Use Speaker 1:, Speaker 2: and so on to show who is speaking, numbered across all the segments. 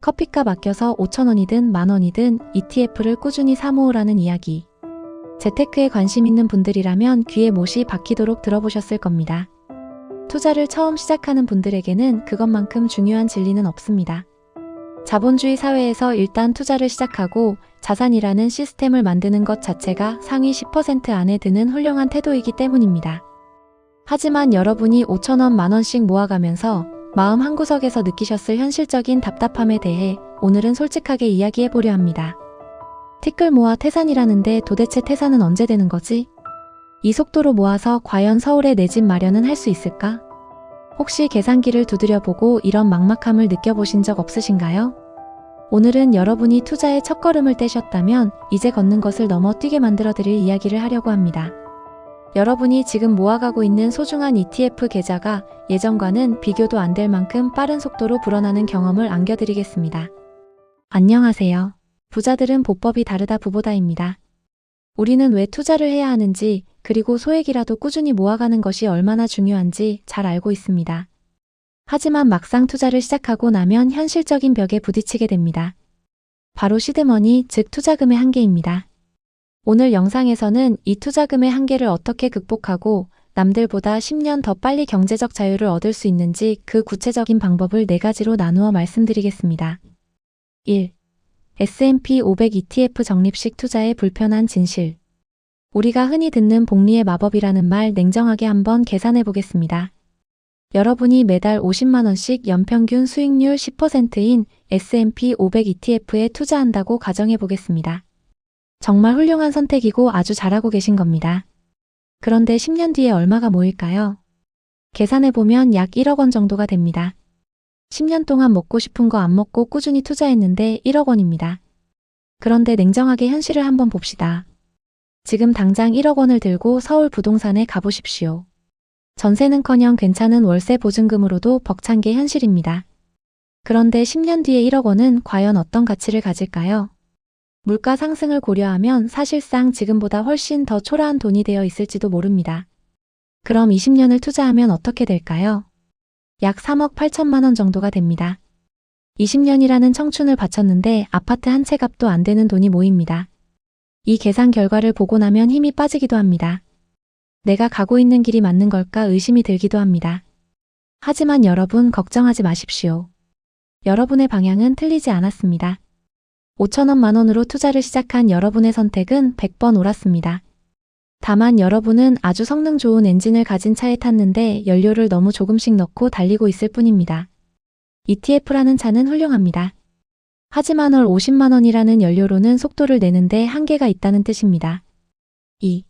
Speaker 1: 커피값 아껴서 5,000원이든 만원이든 ETF를 꾸준히 사모으라는 이야기. 재테크에 관심 있는 분들이라면 귀에 못이 박히도록 들어보셨을 겁니다. 투자를 처음 시작하는 분들에게는 그것만큼 중요한 진리는 없습니다. 자본주의 사회에서 일단 투자를 시작하고 자산이라는 시스템을 만드는 것 자체가 상위 10% 안에 드는 훌륭한 태도이기 때문입니다. 하지만 여러분이 5,000원, 만원씩 모아가면서 마음 한구석에서 느끼셨을 현실적인 답답함에 대해 오늘은 솔직하게 이야기해보려 합니다. 티끌 모아 태산이라는데 도대체 태산은 언제 되는 거지? 이 속도로 모아서 과연 서울에 내 집 마련은 할 수 있을까? 혹시 계산기를 두드려보고 이런 막막함을 느껴보신 적 없으신가요? 오늘은 여러분이 투자의 첫걸음을 떼셨다면 이제 걷는 것을 넘어 뛰게 만들어드릴 이야기를 하려고 합니다. 여러분이 지금 모아가고 있는 소중한 ETF 계좌가 예전과는 비교도 안 될 만큼 빠른 속도로 불어나는 경험을 안겨드리겠습니다. 안녕하세요. 부자들은 보법이 다르다 부보다입니다. 우리는 왜 투자를 해야 하는지, 그리고 소액이라도 꾸준히 모아가는 것이 얼마나 중요한지 잘 알고 있습니다. 하지만 막상 투자를 시작하고 나면 현실적인 벽에 부딪히게 됩니다. 바로 시드머니, 즉 투자금의 한계입니다. 오늘 영상에서는 이 투자금의 한계를 어떻게 극복하고 남들보다 10년 더 빨리 경제적 자유를 얻을 수 있는지 그 구체적인 방법을 4가지로 나누어 말씀드리겠습니다. 1. S&P 500 ETF 적립식 투자의 불편한 진실. 우리가 흔히 듣는 복리의 마법이라는 말 냉정하게 한번 계산해 보겠습니다. 여러분이 매달 50만원씩 연평균 수익률 10%인 S&P 500 ETF에 투자한다고 가정해 보겠습니다. 정말 훌륭한 선택이고 아주 잘하고 계신 겁니다. 그런데 10년 뒤에 얼마가 모일까요? 계산해보면 약 1억 원 정도가 됩니다. 10년 동안 먹고 싶은 거 안 먹고 꾸준히 투자했는데 1억 원입니다. 그런데 냉정하게 현실을 한번 봅시다. 지금 당장 1억 원을 들고 서울 부동산에 가보십시오. 전세는커녕 괜찮은 월세 보증금으로도 벅찬 게 현실입니다. 그런데 10년 뒤에 1억 원은 과연 어떤 가치를 가질까요? 물가 상승을 고려하면 사실상 지금보다 훨씬 더 초라한 돈이 되어 있을지도 모릅니다. 그럼 20년을 투자하면 어떻게 될까요? 약 3억 8천만 원 정도가 됩니다. 20년이라는 청춘을 바쳤는데 아파트 한 채 값도 안 되는 돈이 모입니다. 이 계산 결과를 보고 나면 힘이 빠지기도 합니다. 내가 가고 있는 길이 맞는 걸까 의심이 들기도 합니다. 하지만 여러분 걱정하지 마십시오. 여러분의 방향은 틀리지 않았습니다. 5,000원 만원으로 투자를 시작한 여러분의 선택은 100번 옳았습니다. 다만 여러분은 아주 성능 좋은 엔진을 가진 차에 탔는데 연료를 너무 조금씩 넣고 달리고 있을 뿐입니다. ETF라는 차는 훌륭합니다. 하지만 월 50만원이라는 연료로는 속도를 내는데 한계가 있다는 뜻입니다. 2.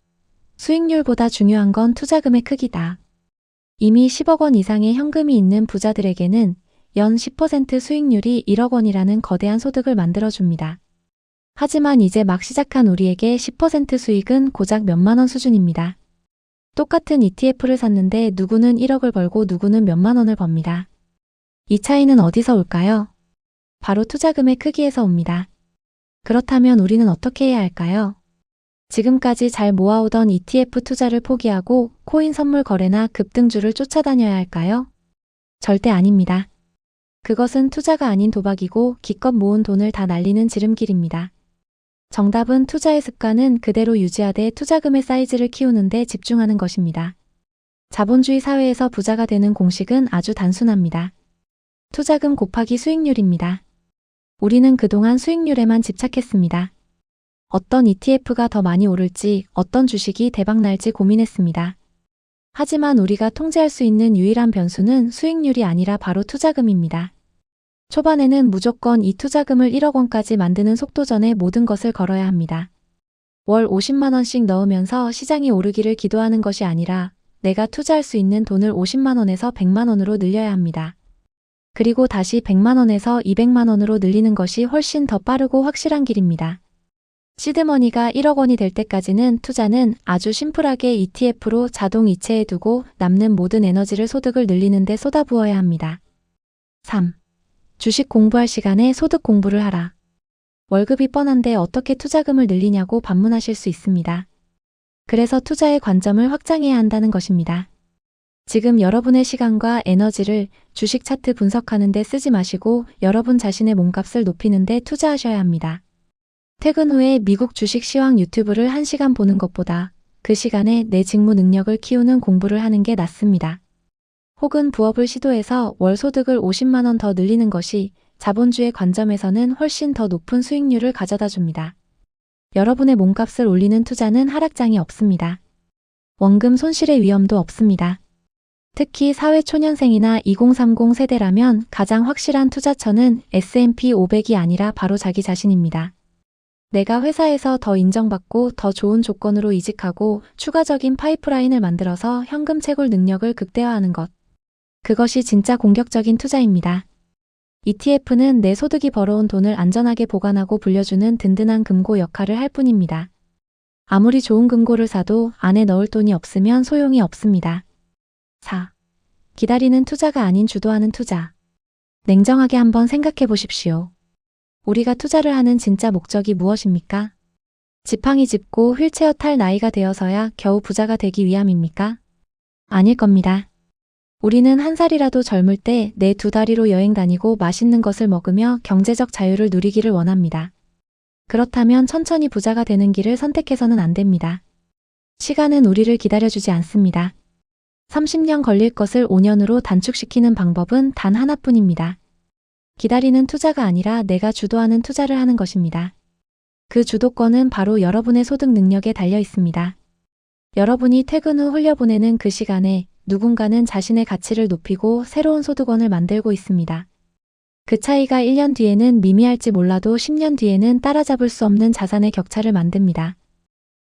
Speaker 1: 수익률보다 중요한 건 투자금의 크기다. 이미 10억 원 이상의 현금이 있는 부자들에게는 연 10% 수익률이 1억 원이라는 거대한 소득을 만들어줍니다. 하지만 이제 막 시작한 우리에게 10% 수익은 고작 몇만 원 수준입니다. 똑같은 ETF를 샀는데 누구는 1억을 벌고 누구는 몇만 원을 법니다. 이 차이는 어디서 올까요? 바로 투자금의 크기에서 옵니다. 그렇다면 우리는 어떻게 해야 할까요? 지금까지 잘 모아오던 ETF 투자를 포기하고 코인 선물 거래나 급등주를 쫓아다녀야 할까요? 절대 아닙니다. 그것은 투자가 아닌 도박이고 기껏 모은 돈을 다 날리는 지름길입니다. 정답은 투자의 습관은 그대로 유지하되 투자금의 사이즈를 키우는 데 집중하는 것입니다. 자본주의 사회에서 부자가 되는 공식은 아주 단순합니다. 투자금 곱하기 수익률입니다. 우리는 그동안 수익률에만 집착했습니다. 어떤 ETF가 더 많이 오를지, 어떤 주식이 대박날지 고민했습니다. 하지만 우리가 통제할 수 있는 유일한 변수는 수익률이 아니라 바로 투자금입니다. 초반에는 무조건 이 투자금을 1억 원까지 만드는 속도전에 모든 것을 걸어야 합니다. 월 50만 원씩 넣으면서 시장이 오르기를 기도하는 것이 아니라 내가 투자할 수 있는 돈을 50만 원에서 100만 원으로 늘려야 합니다. 그리고 다시 100만 원에서 200만 원으로 늘리는 것이 훨씬 더 빠르고 확실한 길입니다. 시드머니가 1억 원이 될 때까지는 투자는 아주 심플하게 ETF로 자동 이체해 두고 남는 모든 에너지를 소득을 늘리는 데 쏟아부어야 합니다. 3. 주식 공부할 시간에 소득 공부를 하라. 월급이 뻔한데 어떻게 투자금을 늘리냐고 반문하실 수 있습니다. 그래서 투자의 관점을 확장해야 한다는 것입니다. 지금 여러분의 시간과 에너지를 주식 차트 분석하는 데 쓰지 마시고 여러분 자신의 몸값을 높이는 데 투자하셔야 합니다. 퇴근 후에 미국 주식 시황 유튜브를 1시간 보는 것보다 그 시간에 내 직무 능력을 키우는 공부를 하는 게 낫습니다. 혹은 부업을 시도해서 월 소득을 50만 원 더 늘리는 것이 자본주의 관점에서는 훨씬 더 높은 수익률을 가져다 줍니다. 여러분의 몸값을 올리는 투자는 하락장이 없습니다. 원금 손실의 위험도 없습니다. 특히 사회초년생이나 2030 세대라면 가장 확실한 투자처는 S&P 500이 아니라 바로 자기 자신입니다. 내가 회사에서 더 인정받고 더 좋은 조건으로 이직하고 추가적인 파이프라인을 만들어서 현금 채굴 능력을 극대화하는 것. 그것이 진짜 공격적인 투자입니다. ETF는 내 소득이 벌어온 돈을 안전하게 보관하고 불려주는 든든한 금고 역할을 할 뿐입니다. 아무리 좋은 금고를 사도 안에 넣을 돈이 없으면 소용이 없습니다. 4. 기다리는 투자가 아닌 주도하는 투자. 냉정하게 한번 생각해 보십시오. 우리가 투자를 하는 진짜 목적이 무엇입니까? 지팡이 짚고 휠체어 탈 나이가 되어서야 겨우 부자가 되기 위함입니까? 아닐 겁니다. 우리는 한 살이라도 젊을 때 내 두 다리로 여행 다니고 맛있는 것을 먹으며 경제적 자유를 누리기를 원합니다. 그렇다면 천천히 부자가 되는 길을 선택해서는 안 됩니다. 시간은 우리를 기다려주지 않습니다. 30년 걸릴 것을 5년으로 단축시키는 방법은 단 하나뿐입니다. 기다리는 투자가 아니라 내가 주도하는 투자를 하는 것입니다. 그 주도권은 바로 여러분의 소득 능력에 달려 있습니다. 여러분이 퇴근 후 흘려보내는 그 시간에 누군가는 자신의 가치를 높이고 새로운 소득원을 만들고 있습니다. 그 차이가 1년 뒤에는 미미할지 몰라도 10년 뒤에는 따라잡을 수 없는 자산의 격차를 만듭니다.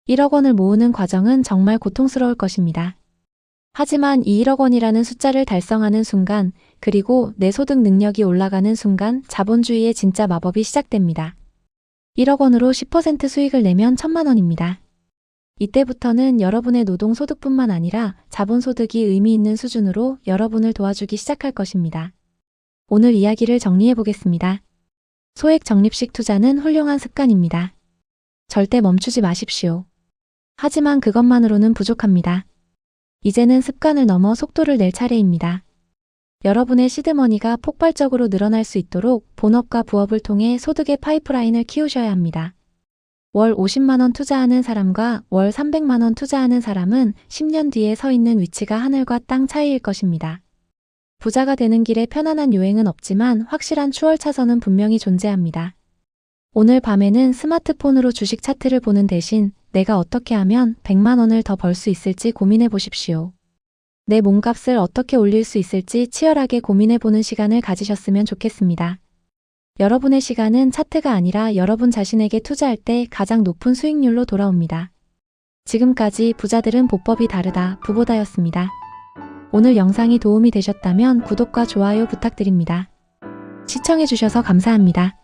Speaker 1: 1억 원을 모으는 과정은 정말 고통스러울 것입니다. 하지만 이 1억 원이라는 숫자를 달성하는 순간, 그리고 내 소득 능력이 올라가는 순간 자본주의의 진짜 마법이 시작됩니다. 1억 원으로 10% 수익을 내면 1,000만 원입니다. 이때부터는 여러분의 노동소득뿐만 아니라 자본소득이 의미 있는 수준으로 여러분을 도와주기 시작할 것입니다. 오늘 이야기를 정리해 보겠습니다. 소액 적립식 투자는 훌륭한 습관입니다. 절대 멈추지 마십시오. 하지만 그것만으로는 부족합니다. 이제는 습관을 넘어 속도를 낼 차례입니다. 여러분의 시드머니가 폭발적으로 늘어날 수 있도록 본업과 부업을 통해 소득의 파이프라인을 키우셔야 합니다. 월 50만 원 투자하는 사람과 월 300만 원 투자하는 사람은 10년 뒤에 서 있는 위치가 하늘과 땅 차이일 것입니다. 부자가 되는 길에 편안한 요행은 없지만 확실한 추월 차선은 분명히 존재합니다. 오늘 밤에는 스마트폰으로 주식 차트를 보는 대신 내가 어떻게 하면 100만 원을 더 벌 수 있을지 고민해 보십시오. 내 몸값을 어떻게 올릴 수 있을지 치열하게 고민해 보는 시간을 가지셨으면 좋겠습니다. 여러분의 시간은 차트가 아니라 여러분 자신에게 투자할 때 가장 높은 수익률로 돌아옵니다. 지금까지 부자들은 보법이 다르다 부보다였습니다. 오늘 영상이 도움이 되셨다면 구독과 좋아요 부탁드립니다. 시청해 주셔서 감사합니다.